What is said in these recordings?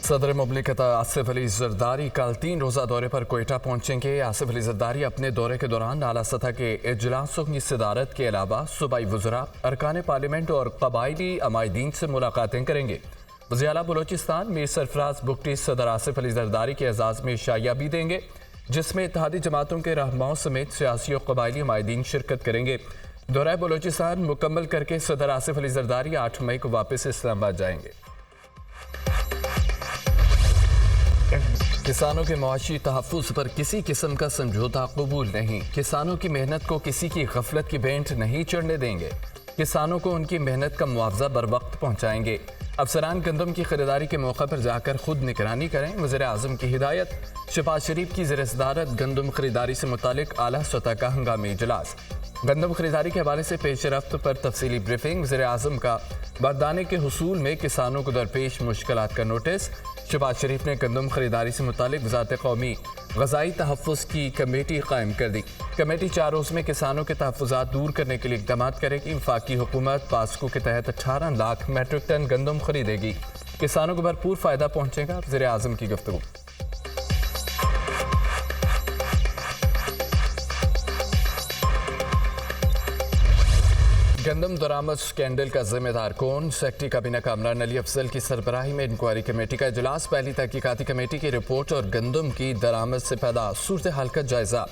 सदर मुमलिकत आसिफ अली जरदारी कल 3 रोज़ा दौरे पर कोयटा पहुंचेंगे। आसिफ अली जरदारी अपने दौरे के दौरान आला सतह के इजलासों की सदारत के अलावा सूबाई वज़रा, अरकान पार्लियामेंट और कबायली अमायदीन से मुलाकातें करेंगे। वज़ीर आला बलोचिस्तान मीर सरफराज बुगटी सदर आसिफ अली जरदारी के एजाज़ में शाया भी देंगे, जिसमें इत्तेहादी जमातों के रहनुमाओं समेत सियासी और कबायली अमायदीन शिरकत करेंगे। दौरा बलोचिस्तान मुकम्मल करके सदर आसिफ अली जरदारी 8 मई को वापस इस्लामाबाद जाएंगे। किसानों के मुआशी तहफ़्फ़ुज़ पर किसी किस्म का समझौता कबूल नहीं। किसानों की मेहनत को किसी की गफलत की भेंट नहीं चढ़ने देंगे। किसानों को उनकी मेहनत का मुआवजा बर वक्त पहुँचाएंगे। अफसरान गंदम की खरीदारी के मौके पर जाकर खुद निगरानी करें। वज़ीर आज़म की हिदायत। शहबाज शरीफ की ज़ेर सदारत गंदम खरीदारी से मुतालिक आला सतह का हंगामी इजलास। गंदम खरीदारी के हवाले से पेश रफ्त पर तफसीली ब्रीफिंग। वज़ीर आज़म का बारदाने के हुसूल में किसानों को दरपेश मुश्किलात का नोटिस। शहबाज शरीफ ने गंदम खरीदारी से मुतालिक वज़ारत कौमी ग़ज़ाई तहफ़्फ़ुज़ की कमेटी कायम कर दी। कमेटी 4 रोज़ में किसानों के तहफ़्फ़ुज़ात दूर करने के लिए इक़दाम करेगी। वफ़ाक़ी हुकूमत पास्को के तहत 18 लाख मेट्रिक टन गंदम खरीदेगी। किसानों को भरपूर फ़ायदा पहुँचेगा। वज़ीर आज़म की गुफ्तगू। गंदम दरामद स्कैंडल का जिम्मेदार कौन? सेक्रेटरी काबीना कामरान अली अफजल की सरबराही में इंक्वायरी कमेटी का इजलास। पहली तहकीकाती कमेटी की रिपोर्ट और गंदम की दरामद से पैदा सूरत हाल का जायजा।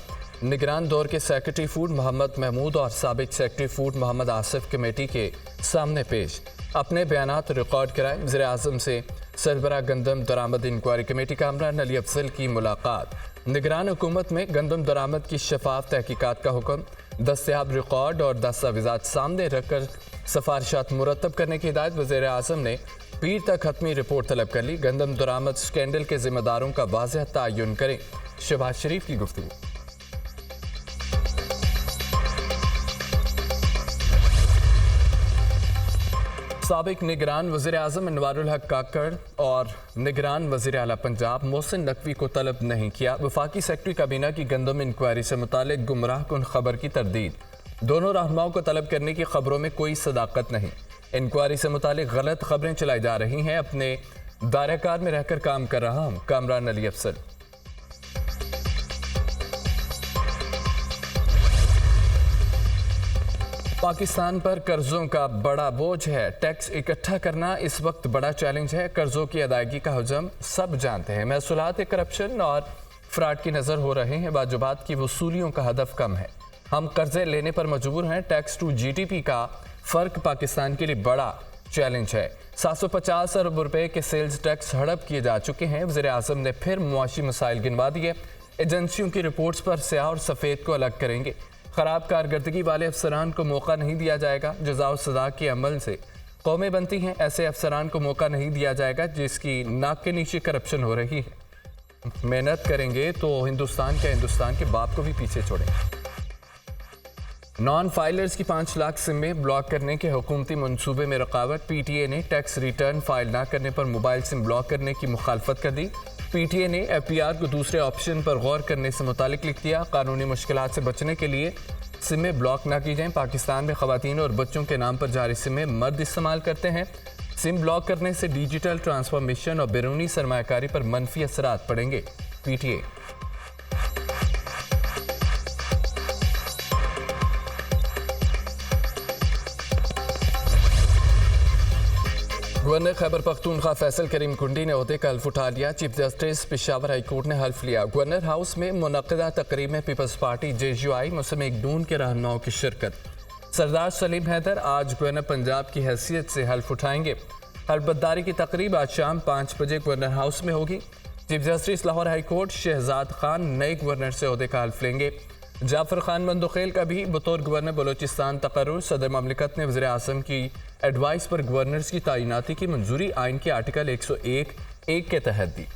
निगरान दौर के सेक्रेटरी फूड मोहम्मद महमूद और साबिक secretary food Mohammad Asif committee के सामने पेश। अपने बयानात रिकॉर्ड कराए। वज़ीर आज़म से सरबराह गंदम दरामद इंक्वायरी कमेटी कामरान अली अफजल की मुलाकात। निगरान हुकूमत में गंदम दरामद की शफाफ तहकीकात का हुक्म। दस्तयाब रिकॉर्ड और दस्तावेज़ात सामने रखकर सिफारिशात मुरतब करने की हिदायत। वज़ीर आज़म ने पीर तक हतमी रिपोर्ट तलब कर ली। गंदम दरामद स्कैंडल के जिम्मेदारों का वाज़ेह तयन करें। शहबाज शरीफ की गुफ्तगू। साबिक निगरान वज़ीर आज़म अनवारुल हक काकड़ और निगरान वज़ीर आला पंजाब मोहसिन नकवी को तलब नहीं किया। वफाकी सेक्रेटरी काबीना की गंदम इंक्वायरी से मुतालिक गुमराह कुन खबर की तरदीद। दोनों रहनुमाओं को तलब करने की खबरों में कोई सदाकत नहीं। इंक्वायरी से मुतालिक गलत खबरें चलाई जा रही हैं। अपने दायराकार में रहकर काम कर रहा हूँ। कामरान अली अफजल। पाकिस्तान पर कर्जों का बड़ा बोझ है। टैक्स इकट्ठा करना इस वक्त बड़ा चैलेंज है। कर्जों की अदायगी का हुजम सब जानते हैं। महसूलात करप्शन और फ्रॉड की नज़र हो रहे हैं। वाजिबात की वसूलियों का हदफ कम है। हम कर्जे लेने पर मजबूर हैं। टैक्स टू GDP का फ़र्क पाकिस्तान के लिए बड़ा चैलेंज है। 750 अरब रुपए के सेल्स टैक्स हड़प किए जा चुके हैं। वज़ीर आज़म ने फिर मुआशी मसाइल गिनवा दिए। एजेंसियों की रिपोर्ट्स पर स्याह और सफ़ेद को अलग करेंगे। ख़राब कारकर्दगी वाले अफसरान को मौका नहीं दिया जाएगा। जज़ा और सज़ा के अमल से कौमें बनती हैं। ऐसे अफसरान को मौका नहीं दिया जाएगा जिसकी नाक के नीचे करप्शन हो रही है। मेहनत करेंगे तो हिंदुस्तान के बाप को भी पीछे छोड़ेंगे। नॉन फाइलर्स की 5 लाख सिमें ब्लॉक करने के हुकूमती मंसूबे में रुकावट। PTA ने टैक्स रिटर्न फाइल न करने पर मोबाइल सिम ब्लॉक करने की मुखालफत कर दी। PTA ने FPR को दूसरे ऑप्शन पर गौर करने से मुतालिक लिख दिया। कानूनी मुश्किलात से बचने के लिए सिमें ब्लॉक ना की जाएं। पाकिस्तान में ख़वातीन और बच्चों के नाम पर जारी सिमें मर्द इस्तेमाल करते हैं। सिम ब्लॉक करने से डिजिटल ट्रांसफॉर्मेशन और बैरूनी सरमायाकारी पर मनफी असरात पड़ेंगे। PTA। गवर्नर खैबर पख्तूनख्वा फैसल करीम कुंडी ने ओहदे का हल्फ उठा लिया। Chief justice Peshawar high court ने हल्फ लिया। गवर्नर हाउस में मुनक़दा तकरीब में पीपल्स पार्टी JUI मुस्लिम लीग नून के रहनुमाओं की शिरकत। सरदार सलीम हैदर आज गवर्नर पंजाब की हैसियत से हल्फ उठाएंगे। हल्फबर्दारी की तकरीब आज शाम 5 बजे गवर्नर हाउस में होगी। Chief justice Lahore high court Shahzad Khan नए गवर्नर से ओहदे का हल्फ लेंगे। जाफर खान बंदुखेल का भी बतौर गवर्नर बलोचिस्तान तकर्रुर। सदर ममलिकत ने वज़ीर आज़म की एडवाइस पर गवर्नर्स की तैनाती की मंजूरी आइन के आर्टिकल 101(1) के तहत दी।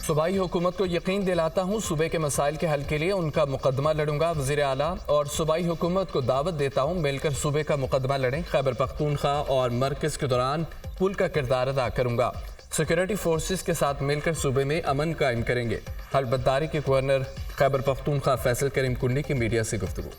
सूबाई हुकूमत को यकीन दिलाता हूँ सूबे के मसाइल के हल के लिए उनका मुकदमा लड़ूंगा। वज़ीर आला और सूबाई हुकूमत को दावत देता हूँ मिलकर सूबे का मुकदमा लड़ें। खैबर पख्तूनख्वा और मरकज़ के दौरान पुल का किरदार अदा करूँगा। सिक्योरिटी फोर्सेस के साथ मिलकर सूबे में अमन कायम करेंगे। हलबतदारी के गवर्नर खैबर पख्तूनख्वा फैसल करीम कुंडी की मीडिया से गुफ्तगू।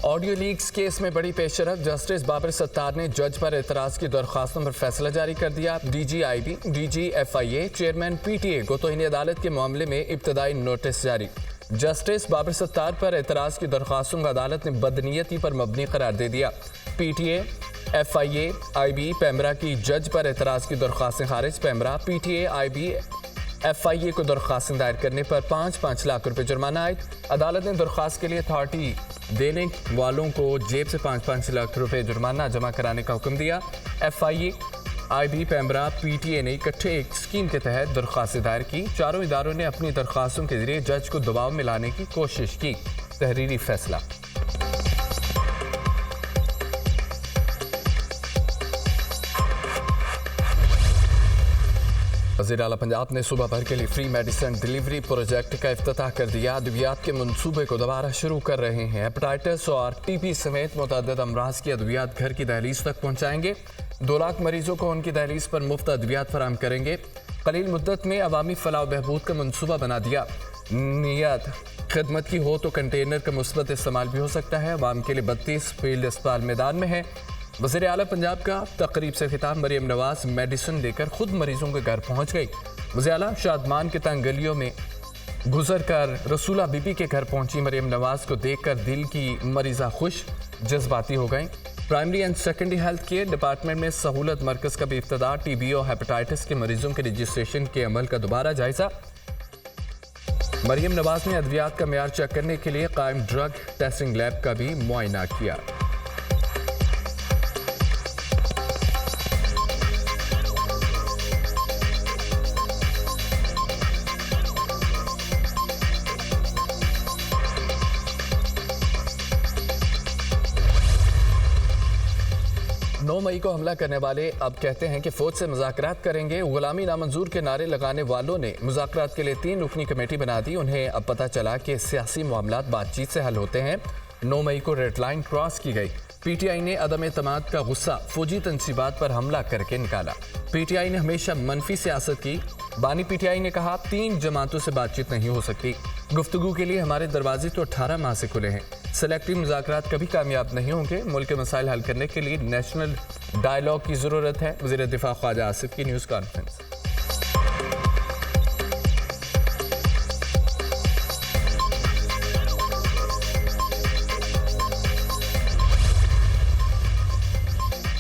ऑडियो लीक्स केस में बड़ी पेशरफ, जस्टिस बाबर सत्तार ने जज पर एतराज की दरख्वास्तों पर फैसला जारी कर दिया। DGIB, DGFIA, चेयरमैन PTA को तौहीन अदालत के मामले में इब्तदाई नोटिस जारी। जस्टिस बाबर सत्तार पर एतराज की दरख्वास्तों को अदालत ने बदनीयती पर मबनी करार दे दिया। PTA, FIA, IB, पैमरा की जज पर एतराज की दरख्वास्तें खारिज। पैमरा, PTA, IB, FIA को दरख्वास्तें दायर करने पर 5-5 लाख रुपए जुर्माना आयद। अदालत ने दरख्वास्त के लिए अथॉरिटी देने वालों को जेब से 5-5 लाख रुपए जुर्माना जमा कराने का हुक्म दिया। FIA, IB, पैमरा, PTA ने इकट्ठे एक स्कीम के तहत दरख्वास्तें दायर की। चारों इदारों ने अपनी दरख्वास्तों के जरिए जज को दबाव में लाने की कोशिश की। तहरीरी फैसला। वज़ीर आला पंजाब ने सूबा भर के लिए फ्री मेडिसिन डिलीवरी प्रोजेक्ट का इफ्तिताह कर दिया। अद्वियात के मनसूबे को दोबारा शुरू कर रहे हैं। हेपेटाइटिस और TB समेत मुतअद्दिद अमराज की अद्वियात घर की दहलीज तक पहुँचाएंगे। 2 लाख मरीजों को उनकी दहलीज पर मुफ्त अद्वियात फराहम करेंगे। कलील मुद्दत में अवामी फलाह बहबूद का मनसूबा बना दिया। नियत खिदमत की हो तो कंटेनर का मुस्बत इस्तेमाल भी हो सकता है। अवाम के लिए 32 फील्ड अस्पताल मैदान में है। वज़ीर आला पंजाब का तकरीब से खिताब। मरियम नवाज मेडिसिन लेकर खुद मरीजों के घर पहुंच गई। वज़ीर आला शादमान के तंग गलियों में गुजर कर रसूला बीबी के घर पहुंची। मरियम नवाज को देखकर दिल की मरीज़ा खुश जज्बाती हो गई। Primary and secondary health care department में सहूलत मरकज़ का भी इफ्तिताह। TB और हेपेटाइटिस के मरीजों के रजिस्ट्रेशन के अमल का दोबारा जायजा। मरियम नवाज ने अद्वियात का मेयार चेक करने के लिए कायम ड्रग टेस्टिंग लैब का भी मुआयना किया। मई को हमला करने वाले अब कहते हैं कि फौज से मुज़ाकरात करेंगे। गुलामी नामंजूर के नारे लगाने वालों ने मुज़ाकरात के लिए 3 रुकनी कमेटी बना दी। उन्हें अब पता चला कि सियासी मामलात बातचीत से हल होते हैं। 9 मई को रेड लाइन क्रॉस की गई। PTI ने अदम एतमाद का गुस्सा फौजी तनसीबात पर हमला करके निकाला। PTI ने हमेशा मनफी सियासत की। बानी PTI ने कहा 3 जमातों से बातचीत नहीं हो सकती। गुफ्तगू के लिए हमारे दरवाजे तो 18 माह से खुले हैं। सेलेक्टिव मुज़ाकरात कभी कामयाब नहीं होंगे। मुल्क के मसाइल हल करने के लिए नेशनल डायलॉग की ज़रूरत है। वज़ीर दिफा ख्वाजा आसिफ की न्यूज़ कॉन्फ्रेंस।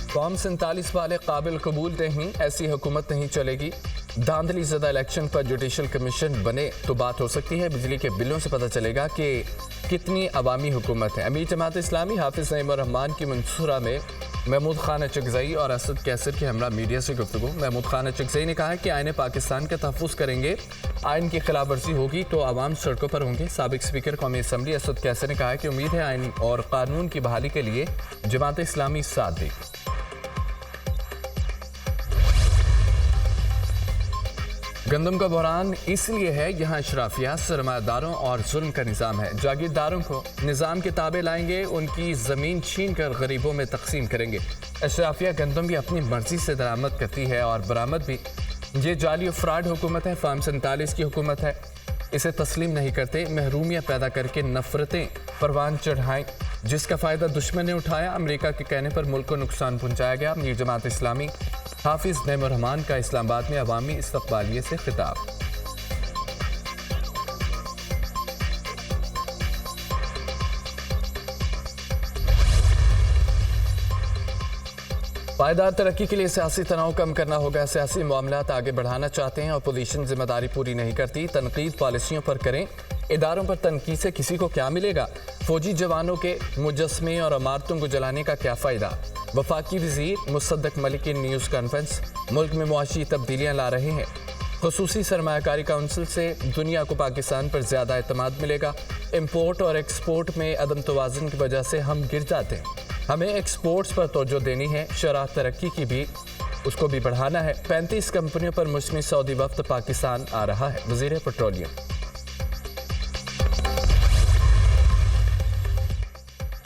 फॉर्म 47 वाले काबिल कबूल नहीं, ऐसी हुकूमत नहीं चलेगी। धांधली ज़दा इलेक्शन पर जुडिशल कमीशन बने तो बात हो सकती है। बिजली के बिलों से पता चलेगा कि कितनी अवामी हुकूमत है। अमीर जमात इस्लामी हाफिज़ नईम रहमान की मंसूरा में महमूद खान अचकज़ई और असद कैसर के हमरा मीडिया से गुफ्तगू। महमूद खान अचकज़ई ने कहा कि आईन पाकिस्तान का तहफ़्फ़ुज़ करेंगे। आइन की खिलाफ वर्जी होगी तो आवाम सड़कों पर होंगे। साबिक स्पीकर कौमी असम्बली असद कैसर ने कहा कि उम्मीद है आइन और कानून की बहाली के लिए जमात इस्लामी साथ देगी। गंदम का बहरान इसलिए है यहाँ अशराफिया, सरमायादारों और जुल्म का निज़ाम है। जागीरदारों को निज़ाम के ताबे लाएंगे, उनकी ज़मीन छीन कर गरीबों में तकसीम करेंगे। अशराफिया गंदम भी अपनी मर्जी से दरामद करती है और बरामद भी। ये जाली और फ्रॉड हुकूमत है। फॉर्म 47 की हुकूमत है, इसे तस्लीम नहीं करते। महरूमियाँ पैदा करके नफरतें परवान चढ़ाएं, जिसका फ़ायदा दुश्मन ने उठाया। अमेरिका के कहने पर मुल्क को नुकसान पहुँचाया गया। अमीर जमात इस्लामी हाफिज़ नईम रहमान का इस्लामाबाद में अवामी इस्तक़बालिये से खिताब। पायदार तरक्की के लिए सियासी तनाव कम करना होगा। सियासी मामलात आगे बढ़ाना चाहते हैं। अपोजिशन जिम्मेदारी पूरी नहीं करती। तनकीद पॉलिसियों पर करें, इदारों पर तनकीद से किसी को क्या मिलेगा। फौजी जवानों के मुजस्मे और इमारतों को जलाने का क्या फ़ायदा। वफाकी वज़ीर मुसद्दक मलिक की न्यूज़ कॉन्फ्रेंस। मुल्क में मुआशी तब्दीलियाँ ला रहे हैं। खुसूसी सरमायाकारी काउंसिल से दुनिया को पाकिस्तान पर ज़्यादा एतमाद मिलेगा। इम्पोर्ट और एक्सपोर्ट में अदम तवाज़ुन की वजह से हम गिर जाते हैं। हमें एक्सपोर्ट्स पर तवज्जो देनी है। शरह तरक्की की भी उसको भी बढ़ाना है। 35 कंपनियों पर मुश्तमिल सऊदी वफ्द पाकिस्तान आ रहा है। वज़ीर पेट्रोलियम।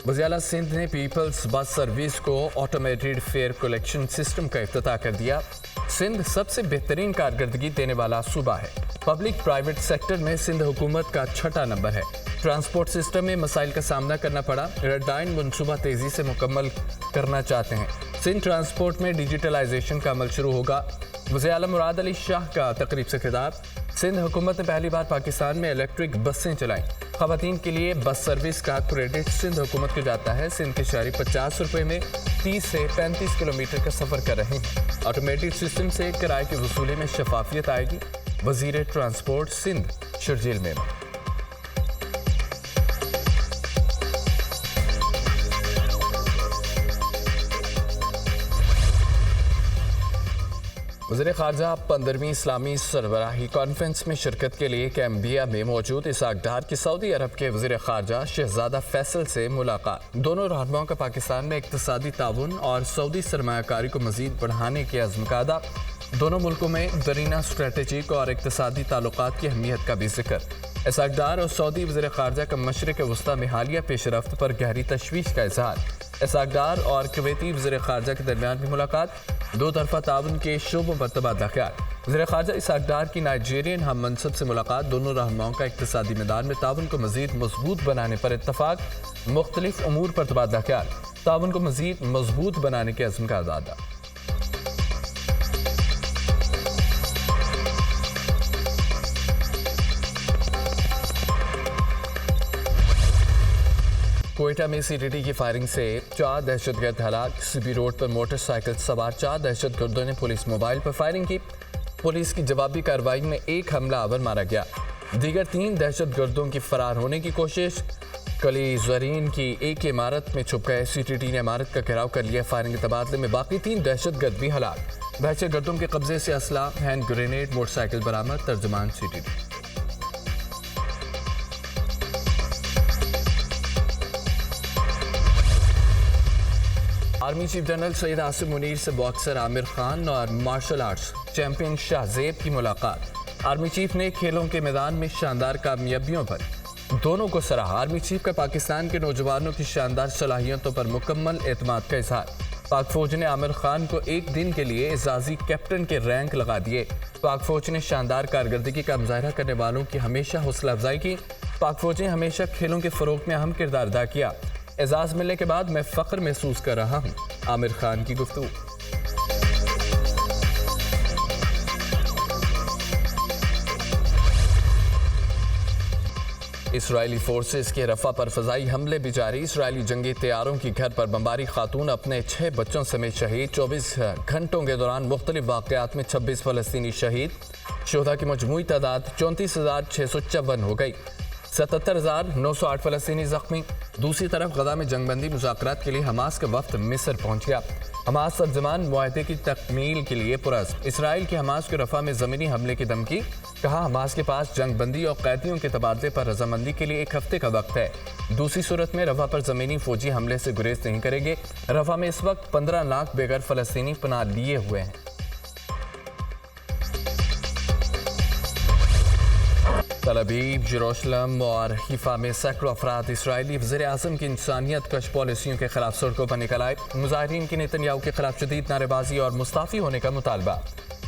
वज़ीर-ए-आला सिंध ने पीपल्स बस सर्विस को ऑटोमेटेड फेयर कलेक्शन सिस्टम का इफ्तिताह कर दिया। सिंध सबसे बेहतरीन कारकर्दगी देने वाला सूबा है। पब्लिक प्राइवेट सेक्टर में सिंध हुकूमत का 6ठा नंबर है। ट्रांसपोर्ट सिस्टम में मसाइल का सामना करना पड़ा। रेड लाइन मनसूबा तेजी से मुकम्मल करना चाहते हैं। सिंध ट्रांसपोर्ट में डिजिटलाइजेशन का अमल शुरू होगा। वज़ीर-ए-आला मुराद अली शाह का तकरीब से खिताब। सिंध हुकूमत ने पहली बार पाकिस्तान में इलेक्ट्रिक बसें चलाई। ख़वातीन के लिए बस सर्विस का क्रेडिट सिंध हुकूमत को जाता है। सिंध के शहरी 50 रुपये में 30 से 35 किलोमीटर का सफ़र कर रहे हैं। ऑटोमेटेड सिस्टम से किराए की वसूली में शफाफियत आएगी। वज़ीर ट्रांसपोर्ट सिंध शर्जील में वज़ीर ख़ारजा 15वीं इस्लामी सरबराही कॉन्फ्रेंस में शिरकत के लिए कैम्बिया में मौजूद इसाक डार की सऊदी अरब के वज़ीर ख़ारजा शहजादा फैसल से मुलाकात। दोनों रहनुमाओं का पाकिस्तान में इक़्तिसादी ताउन और सऊदी सरमायाकारी को मज़ीद बढ़ाने की अज़्म का अदा। दोनों मुल्कों में दरीना स्ट्रेटेजिक और इक़्तिसादी ताल्लुकात की अहमियत का भी जिक्र। इसाक डार और सऊदी वज़ीर ख़ारजा का मशरिक़ वस्ता में हालिया पेशरफ्त पर गहरी तशवीश का इजहार। इसाक डार और कुवैती वज़ीर ख़ारजा के दरमियान भी मुलाकात। दो तरफा ताउन के शोबों पर तबादला ख्याल। वज़ीर ख़ारजा इसाक डार की नाइजीरियन हम मनसब से मुलाकात। दोनों रहनुमाओं का इक़्तिसादी मैदान में ताउन को मज़ीद मजबूत बनाने पर इत्तफ़ाक। मुख्तलिफ अमूर पर तबादला ख्याल। ताउन को मज़ीद मजबूत बनाने के अज़्म का अदा। कोयटा में सीटीटी की फायरिंग से 4 दहशतगर्द हलाक। सीबी रोड पर मोटरसाइकिल सवार 4 दहशतगर्दों ने पुलिस मोबाइल पर फायरिंग की। पुलिस की जवाबी कार्रवाई में एक हमलावर मारा गया। दीगर 3 दहशतगर्दों की फरार होने की कोशिश। कली जरीन की एक इमारत में छुप गए। सीटीटी ने इमारत का घेराव कर लिया। फायरिंग के तबादले में बाकी 3 दहशतगर्द भी हलाक। दहशतगर्दों के कब्जे से असला, हैंड ग्रेनेड, मोटरसाइकिल बरामद। तर्जुमान CTT. Army chief general Syed Asim Munir से बॉक्सर आमिर खान और मार्शल आर्ट्स चैंपियन शाहजेब की मुलाकात। आर्मी चीफ ने खेलों के मैदान में शानदार कामयाबियों पर दोनों को सराहा। आर्मी चीफ का पाकिस्तान के नौजवानों की शानदार सलाहियतों पर मुकम्मल एतमाद का इजहार। पाक फौज ने आमिर खान को एक दिन के लिए एजाजी कैप्टन के रैंक लगा दिए। पाक फौज ने शानदार कारकर्दगी का मुजाहरा करने वालों की हमेशा हौसला अफजाई की। पाक फौज ने हमेशा खेलों के फ़रोग में अहम किरदार अदा किया। एजाज़ मिलने के बाद मैं फ़ख्र महसूस कर रहा हूँ। आमिर खान की गुफ्तगू। इसराइली फोर्सेस के रफा पर फजाई हमले भी जारी। इसराइली जंगी तैयारों की घर पर बमबारी। खातून अपने 6 बच्चों समेत शहीद। 24 घंटों के दौरान मुख्तलिफ वाक़यात में 26 फ़लस्तीनी शहीद। शोधा की मजमूई तादाद 34,654 हो गई। 77,908 फ़लस्तीनी ज़ख्मी। दूसरी तरफ गजा में जंगबंदी मुज़ाकरात के लिए हमास का वफ्द मिस्र पहुंच गया। हमास तर्जुमान मुआहदे की तकमील के लिए पुरज़्म। इसराइल की हमास के रफ़ा में ज़मीनी हमले की धमकी। कहा हमास के पास जंगबंदी और कैदियों के तबादले पर रजामंदी के लिए 1 हफ्ते का वक्त है। दूसरी सूरत में रफ़ा पर ज़मीनी फ़ौजी हमले से गुरेज नहीं करेंगे। रफ़ा में इस वक्त 15 लाख बेघर फ़लस्तीनी पनाह लिए हुए हैं। तल अवीव, यरूशलेम और हिफा में सैकड़ों अफराद इसराइली वज़ीर आज़म की इंसानियत कश पॉलिसियों के खिलाफ सड़कों पर निकल आए। मुजाहिरीन की नेतन्याहू के खिलाफ शदीद नारेबाजी और मुस्ताफ़ी होने का मुतालबा।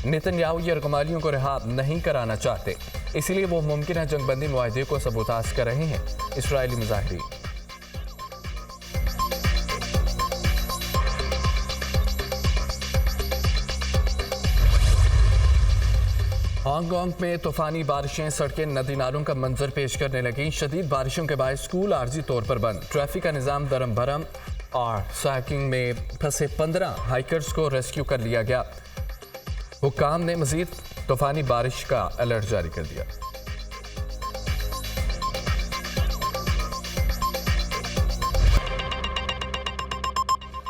नेतन्याहू यरगमालियों को रिहा नहीं कराना चाहते, इसलिए वो मुमकिन जंगबंदी मुआहदे को सबूताज कर रहे हैं। इसराइली मुजाहिरीन हांगकांग में तूफानी बारिशें सड़कें नदी नालों का मंजर पेश करने लगी। शदीद बारिशों के बाद स्कूल आर्जी तौर पर बंद। ट्रैफिक का निज़ाम दरम भरम और साइकिंग में फंसे 15 हाइकर्स को रेस्क्यू कर लिया गया। हुक्काम ने मजीद तूफानी बारिश का अलर्ट जारी कर दिया।